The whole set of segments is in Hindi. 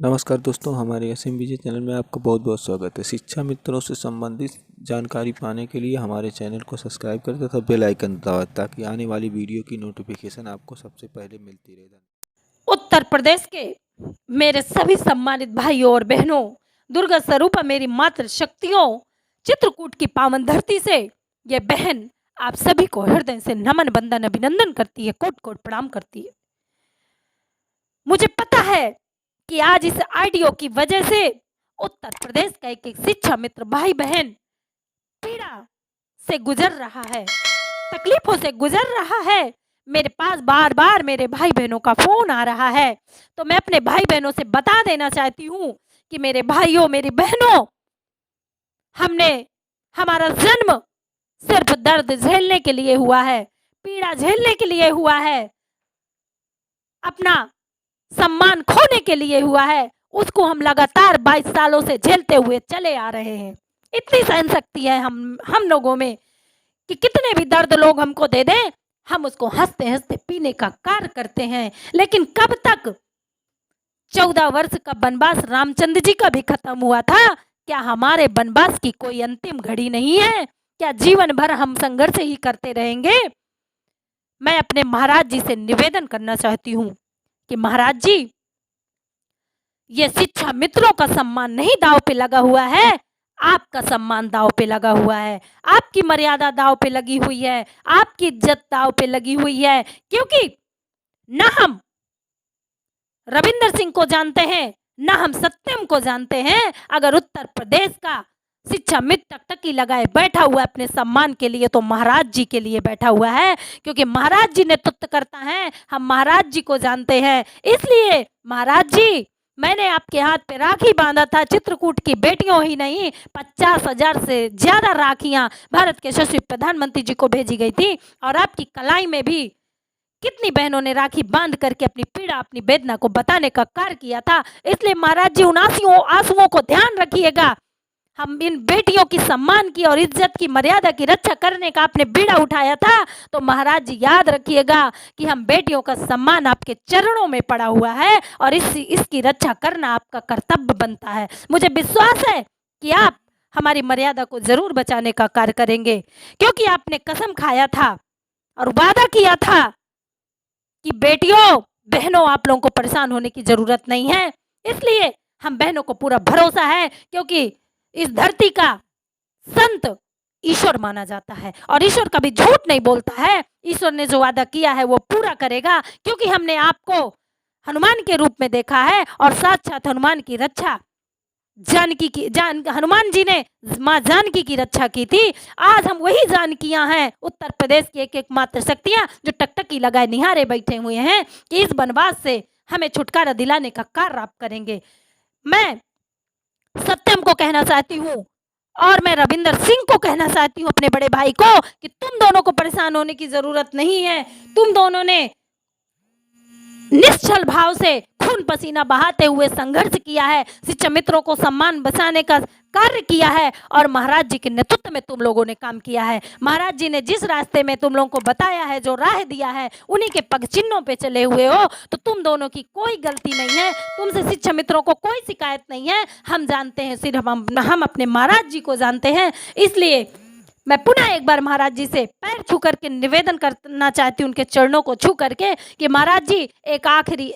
नमस्कार दोस्तों, हमारे SMBJ चैनल में आपका बहुत बहुत स्वागत है। शिक्षा मित्रों से संबंधित जानकारी पाने के लिए हमारे चैनल को सब्सक्राइब करें तथा बेल आइकन दबाएं ताकि आने वाली वीडियो की नोटिफिकेशन आपको सबसे पहले मिलती रहे। उत्तर प्रदेश के मेरे सभी सम्मानित भाइयों और बहनों, दुर्गा स्वरूप मेरी मातृ शक्तियों, चित्रकूट की पावन धरती से ये बहन आप सभी को हृदय से नमन बंदन अभिनंदन करती है, कोट कोट प्रणाम करती है। मुझे पता है कि आज इस ऑडियो की वजह से उत्तर प्रदेश का एक एक शिक्षा मित्र भाई बहन पीड़ा से गुजर रहा है, तकलीफों से गुजर रहा है। मेरे पास बार बार मेरे भाई बहनों का फोन आ रहा है, तो मैं अपने भाई बहनों से बता देना चाहती हूँ कि मेरे भाइयों मेरी बहनों, हमारा जन्म सिर्फ दर्द झेलने के लिए हुआ है, पीड़ा झेलने के लिए हुआ है, अपना सम्मान खोने के लिए हुआ है। उसको हम लगातार 22 सालों से झेलते हुए चले आ रहे हैं। इतनी सहन शक्ति है हम लोगों में कि कितने भी दर्द लोग हमको दे दें, हम उसको हंसते हंसते पीने का कार्य करते हैं। लेकिन कब तक? 14 वर्ष का वनवास रामचंद्र जी का भी खत्म हुआ था। क्या हमारे वनवास की कोई अंतिम घड़ी नहीं है? क्या जीवन भर हम संघर्ष ही करते रहेंगे? मैं अपने महाराज जी से निवेदन करना चाहती हूँ कि महाराज जी, ये शिक्षा मित्रों का सम्मान नहीं दांव पे लगा हुआ है, आपका सम्मान दांव पे लगा हुआ है, आपकी मर्यादा दांव पे लगी हुई है, आपकी इज्जत दांव पे लगी हुई है। क्योंकि न हम रविंदर सिंह को जानते हैं, न हम सत्यम को जानते हैं। अगर उत्तर प्रदेश का शिक्षा मित्र टकटकी लगाए बैठा हुआ है अपने सम्मान के लिए, तो महाराज जी के लिए बैठा हुआ है, क्योंकि महाराज जी नेतृत्व करता है। हम महाराज जी को जानते हैं। इसलिए महाराज जी, मैंने आपके हाथ पे राखी बांधा था। चित्रकूट की बेटियों ही नहीं, 50,000 से ज्यादा राखियां भारत के यशस्वी प्रधानमंत्री जी को भेजी गई थी। और आपकी कलाई में भी कितनी बहनों ने राखी बांध करके अपनी पीड़ा, अपनी वेदना को बताने का कार्य किया था। इसलिए महाराज जी, उन आंसुओं को ध्यान रखिएगा। हम इन बेटियों की सम्मान की और इज्जत की, मर्यादा की रक्षा करने का आपने बीड़ा उठाया था, तो महाराज जी याद रखिएगा कि हम बेटियों का सम्मान आपके चरणों में पड़ा हुआ है और इसकी रक्षा करना आपका कर्तव्य बनता है। मुझे विश्वास है कि आप हमारी मर्यादा को जरूर बचाने का कार्य करेंगे, क्योंकि आपने कसम खाया था और वादा किया था कि बेटियों, बहनों, आप लोगों को परेशान होने की जरूरत नहीं है। इसलिए हम बहनों को पूरा भरोसा है, क्योंकि इस धरती का संत ईश्वर माना जाता है और ईश्वर कभी झूठ नहीं बोलता है। ईश्वर ने जो वादा किया है वो पूरा करेगा, क्योंकि हमने आपको हनुमान के रूप में देखा है और साक्षात हनुमान की रक्षा हनुमान जी ने माँ जानकी की रक्षा की थी। आज हम वही जानकियां हैं, उत्तर प्रदेश की एक एक मात्र शक्तियां, जो टकटकी लगाए निहारे बैठे हुए हैं कि इस वनवास से हमें छुटकारा दिलाने का कार्य आप करेंगे। मैं सत्यम को कहना चाहती हूँ और मैं रविंदर सिंह को कहना चाहती हूँ, अपने बड़े भाई को, कि तुम दोनों को परेशान होने की जरूरत नहीं है। तुम दोनों ने निश्चल भाव से खून पसीना बहाते हुए संघर्ष किया है, शिक्षा मित्रों को सम्मान बचाने का कार्य किया है और महाराज जी के नेतृत्व में तुम लोगों ने काम किया है। महाराज जी ने जिस रास्ते में तुम लोगों को बताया है, जो राह दिया है, उन्हीं के पग चिन्हों पे चले हुए हो। तो तुम दोनों की कोई गलती नहीं है, तुमसे शिक्षा मित्रों को कोई शिकायत नहीं है। हम जानते हैं, सिर्फ हम अपने महाराज जी को जानते हैं। इसलिए मैं पुनः एक बार महाराज जी से पैर छू करके निवेदन करना चाहती हूँ, उनके चरणों को छू करके, कि महाराज जी, एक आखिरी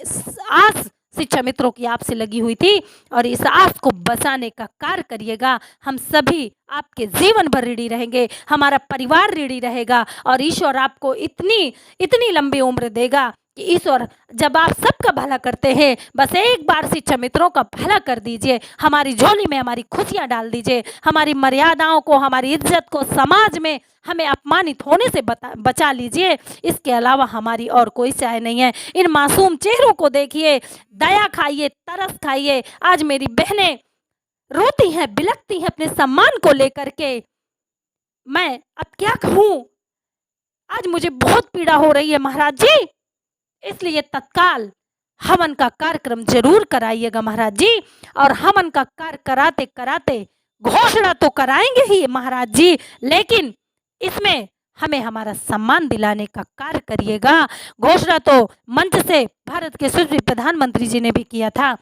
आस शिक्षा मित्रों की आपसे लगी हुई थी और इस आस को बचाने का कार्य करिएगा। हम सभी आपके जीवन भर ऋणी रहेंगे, हमारा परिवार ऋणी रहेगा और ईश्वर आपको इतनी लंबी उम्र देगा कि ईश्वर, जब आप सबका भला करते हैं, बस एक बार शिक्षा मित्रों का भला कर दीजिए, हमारी झोली में हमारी खुशियां डाल दीजिए, हमारी मर्यादाओं को, हमारी इज्जत को, समाज में हमें अपमानित होने से बचा लीजिए। इसके अलावा हमारी और कोई चाह नहीं है। इन मासूम चेहरों को देखिए, दया खाइए, तरस खाइए। आज मेरी बहनें रोती हैं, बिलखती हैं अपने सम्मान को लेकर के। मैं अब क्या कहूँ, आज मुझे बहुत पीड़ा हो रही है महाराज जी। इसलिए तत्काल हवन का कार्यक्रम जरूर कराइएगा महाराज जी, और हवन का कार्य कराते कराते घोषणा तो कराएंगे ही महाराज जी, लेकिन इसमें हमें हमारा सम्मान दिलाने का कार्य करिएगा। घोषणा तो मंच से भारत के यशस्वी प्रधानमंत्री जी ने भी किया था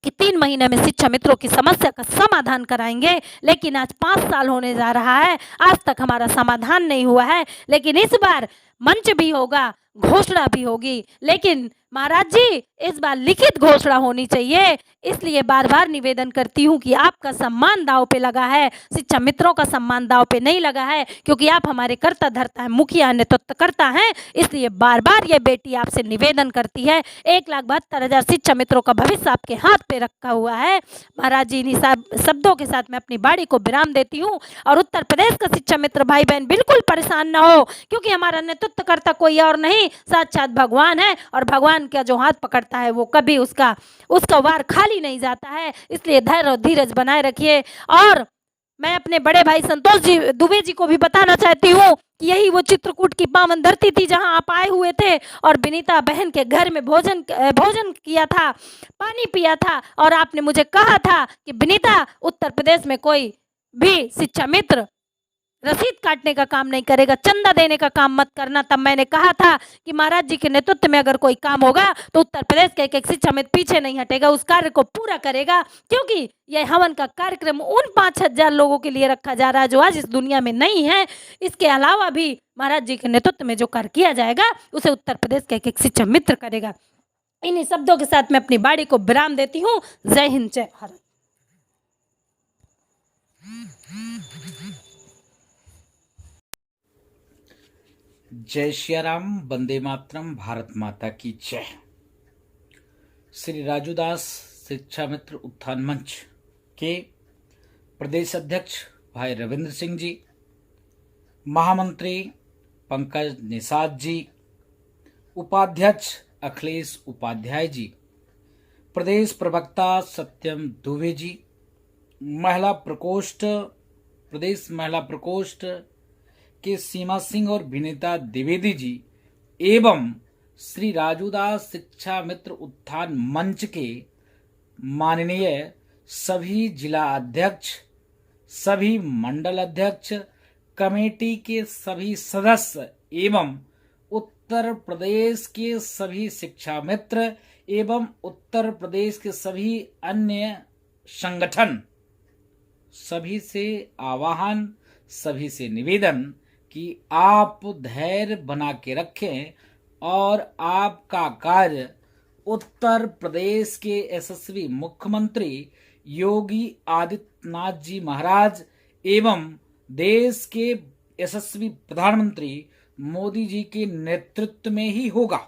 कि 3 महीने में शिक्षा मित्रों की समस्या का समाधान कराएंगे, लेकिन आज 5 साल होने जा रहा है, आज तक हमारा समाधान नहीं हुआ है। लेकिन इस बार मंच भी होगा, घोषणा भी होगी, लेकिन महाराज जी इस बार लिखित घोषणा होनी चाहिए। इसलिए बार बार निवेदन करती हूँ कि आपका सम्मान दांव पे लगा है, शिक्षा मित्रों का सम्मान दांव पे नहीं लगा है, क्योंकि आप हमारे कर्ता धर्ता है, मुखिया नेतृत्व करता है। इसलिए बार बार ये बेटी आपसे निवेदन करती है, 1,72,000 शिक्षा मित्रों का भविष्य आपके हाथ पे रखा हुआ है। महाराज जी इन्हीं शब्दों के साथ मैं अपनी बाड़ी को विराम देती हूँ। और उत्तर प्रदेश का शिक्षा मित्र भाई बहन बिल्कुल परेशान न हो, क्योंकि हमारा नेतृत्व करता कोई और नहीं, साक्षात भगवान है। और भगवान का जो हाथ पकड़ता है वो कभी उसका वार खाली नहीं जाता है। इसलिए धैर्य और धीरज बनाए रखिए। और मैं अपने बड़े भाई संतोष जी दुबे जी को भी बताना चाहती हूँ कि यही वो चित्रकूट की पावन धरती थी जहां आप आए हुए थे और विनीता बहन के घर में भोजन किया था, पानी पिया था, और आपने मुझे कहा था कि विनीता उत्तर प्रदेश में कोई भी शिक्षा मित्र रसीद काटने का काम नहीं करेगा, चंदा देने का काम मत करना। तब मैंने कहा था कि महाराज जी के नेतृत्व में अगर कोई काम होगा तो उत्तर प्रदेश के एक शिक्षा मित्र पीछे नहीं हटेगा, उस कार्य को पूरा करेगा, क्योंकि यह हवन का कार्यक्रम उन 5,000 लोगों के लिए रखा जा रहा है जो आज इस दुनिया में नहीं है। इसके अलावा भी महाराज जी के नेतृत्व में जो कार्य किया जाएगा उसे उत्तर प्रदेश का एक शिक्षा मित्र करेगा। इन्हीं शब्दों के साथ मैं अपनी बाड़ी को विराम देती हूँ। जय हिंद, जय भारत। जय श्री राम, वंदे मातरम, भारत माता की जय। श्री राजूदास शिक्षा मित्र उत्थान मंच के प्रदेश अध्यक्ष भाई रविंद्र सिंह जी, महामंत्री पंकज निषाद जी, उपाध्यक्ष अखिलेश उपाध्याय जी, प्रदेश प्रवक्ता सत्यम दुबे जी, प्रदेश महिला प्रकोष्ठ के सीमा सिंह और विनीता द्विवेदी जी एवं श्री राजूदास शिक्षा मित्र उत्थान मंच के माननीय सभी जिला अध्यक्ष, सभी मंडल अध्यक्ष, कमेटी के सभी सदस्य एवं उत्तर प्रदेश के सभी शिक्षा मित्र एवं उत्तर प्रदेश के सभी अन्य संगठन, सभी से आह्वान, सभी से निवेदन कि आप धैर्य बना के रखें और आपका कार्य उत्तर प्रदेश के यशस्वी मुख्यमंत्री योगी आदित्यनाथ जी महाराज एवं देश के यशस्वी प्रधानमंत्री मोदी जी के नेतृत्व में ही होगा।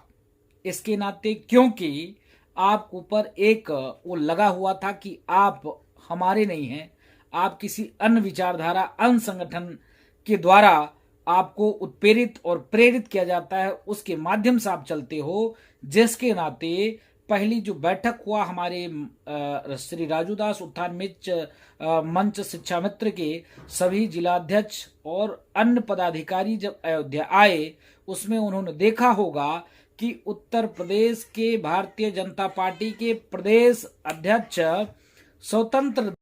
इसके नाते क्योंकि आप ऊपर एक वो लगा हुआ था कि आप हमारे नहीं हैं, आप किसी अन्य विचारधारा, अन्य संगठन के द्वारा आपको उत्प्रेरित और प्रेरित किया जाता है, उसके माध्यम से आप चलते हो। जिसके नाते पहली जो बैठक हुआ हमारे श्री राजूदास उत्थान मंच शिक्षा मित्र के सभी जिलाध्यक्ष और अन्य पदाधिकारी जब अयोध्या आए, उसमें उन्होंने देखा होगा कि उत्तर प्रदेश के भारतीय जनता पार्टी के प्रदेश अध्यक्ष स्वतंत्र